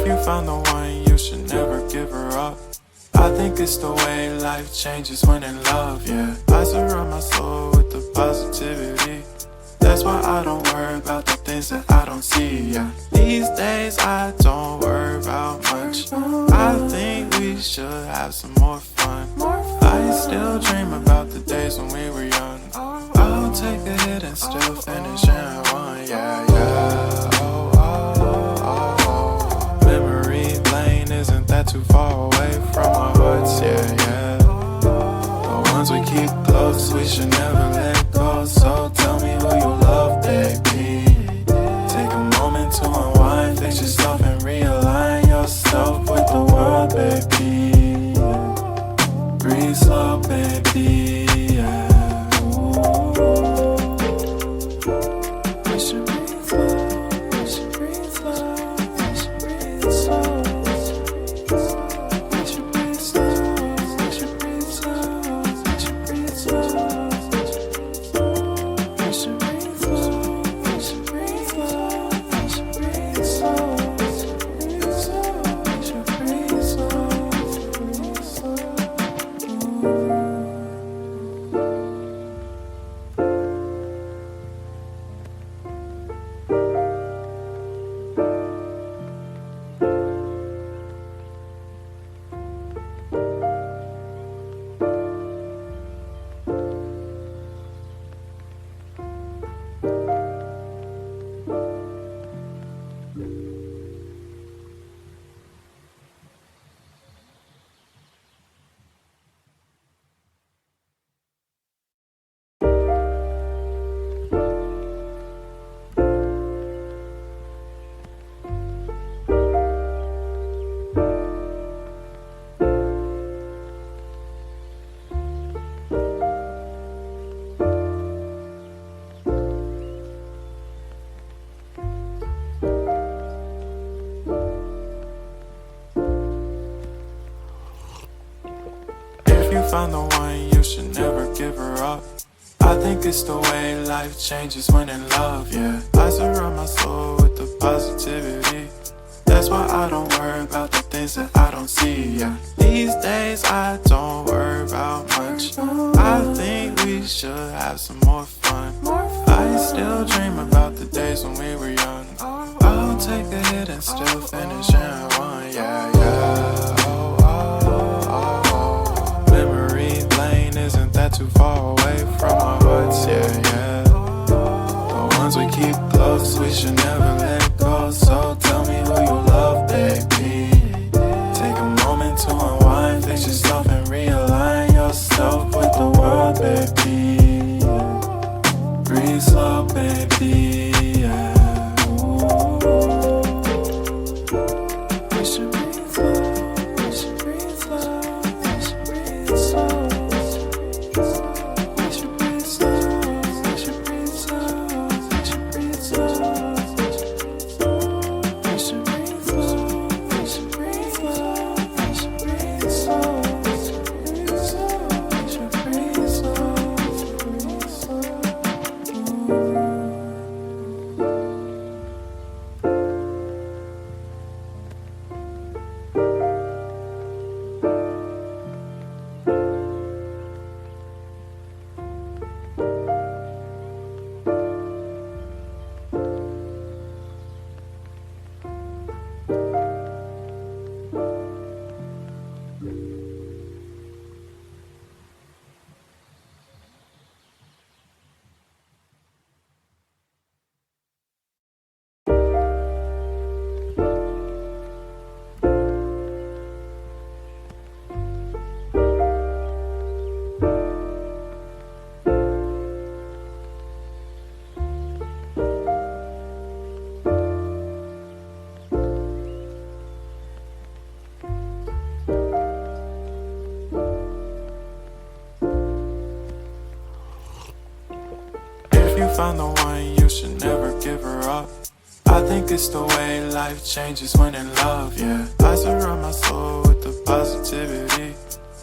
you found the one, you should never give her up. I think it's the way life changes when in love, yeah. I surround my soul with the positivity. That's why I don't worry about the things that I don't see, yeah. These days I don't worry about much. I think we should have some more fun. I still dream about the days when we were young. I'll take a hit and still finish in one, yeah, yeah. Oh, oh, oh, oh. Memory lane, isn't that too far away from our hearts, yeah, yeah. The ones we keep close, we should never let go. So tell me who you love, baby. Take a moment to unwind, fix yourself and realign yourself with the world, baby. Breathe slow, baby, yeah. We should breathe slow, we should breathe slow, we should breathe slow. We should breathe slow, we should breathe slow, we should breathe slow. We should breathe slow, we should breathe slow, we should breathe slow. We should breathe slow, breathe slow. If you found the one, you should never give her up. I think it's the way life changes when in love, yeah. I surround my soul with the positivity. That's why I don't worry about the things that I don't see, yeah. These days I don't worry about much. I think we should have some more fun. I still dream about the days when we were young. I'll take a hit and still finish in one, yeah, yeah. Oh, oh, oh, oh. Memory lane, isn't that too far away from our hearts, yeah, yeah. The ones we keep close, we should never let go. So tell me who you love, baby. Take a moment to unwind, fix yourself and realign yourself with the world, baby. Breathe slow, baby, yeah. We should breathe slow, we should breathe slow, we should breathe slow. We should breathe slow, we should breathe slow, we should breathe slow. We should breathe slow, we should breathe slow, we should breathe slow. We should breathe slow, breathe slow. Found the one, you should never give her up. I think it's the way life changes when in love, yeah. I surround my soul with the positivity.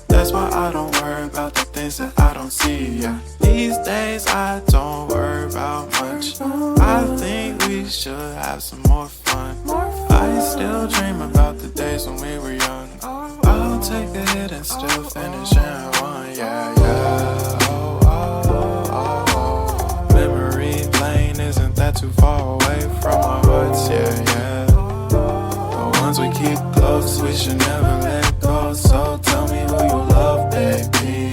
That's why I don't worry about the things that I don't see, yeah. These days I don't worry about much. I think we should have some more fun. I still dream about the days when we were young. I'll take a hit and still finish in one, yeah, yeah. Oh, oh, oh, oh. Memory lane, isn't that too far away from our hearts, yeah, yeah. The ones we keep close, we should never let go. So tell me who you love, baby.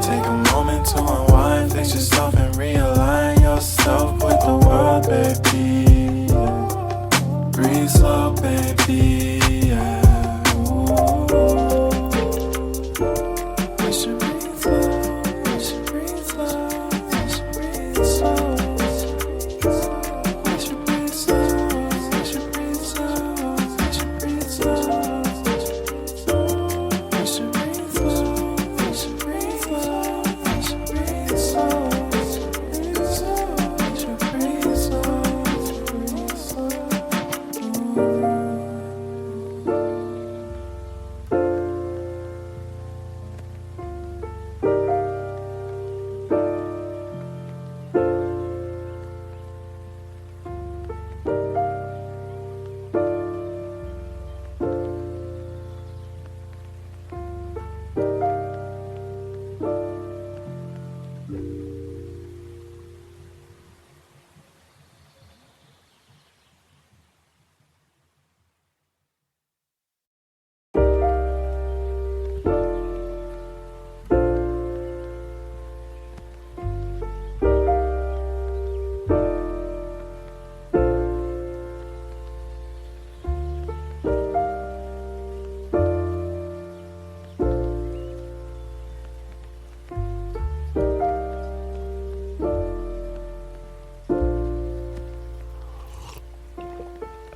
Take a moment to unwind, fix yourself and realign yourself with the world, baby. Breathe slow, baby, yeah. We should breathe slow, we should breathe slow, we should breathe slow. We should breathe slow, we should breathe slow, we should breathe slow. We should breathe slow, we should breathe slow, we should breathe slow. We should breathe slow, breathe slow.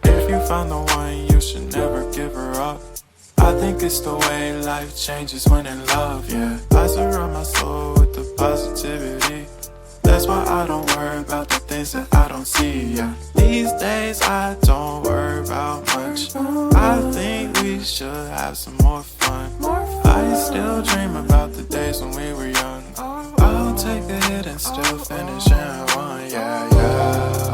If you find the one, you should never give her up. I think it's the way life changes when in love, yeah. I surround my soul with the positivity. That's why I don't worry about the things that I don't see, yeah. These days I don't worry about much. I think we should have some more fun. I still dream about the days when we were young. I'll take a hit and still finish in one, yeah, yeah.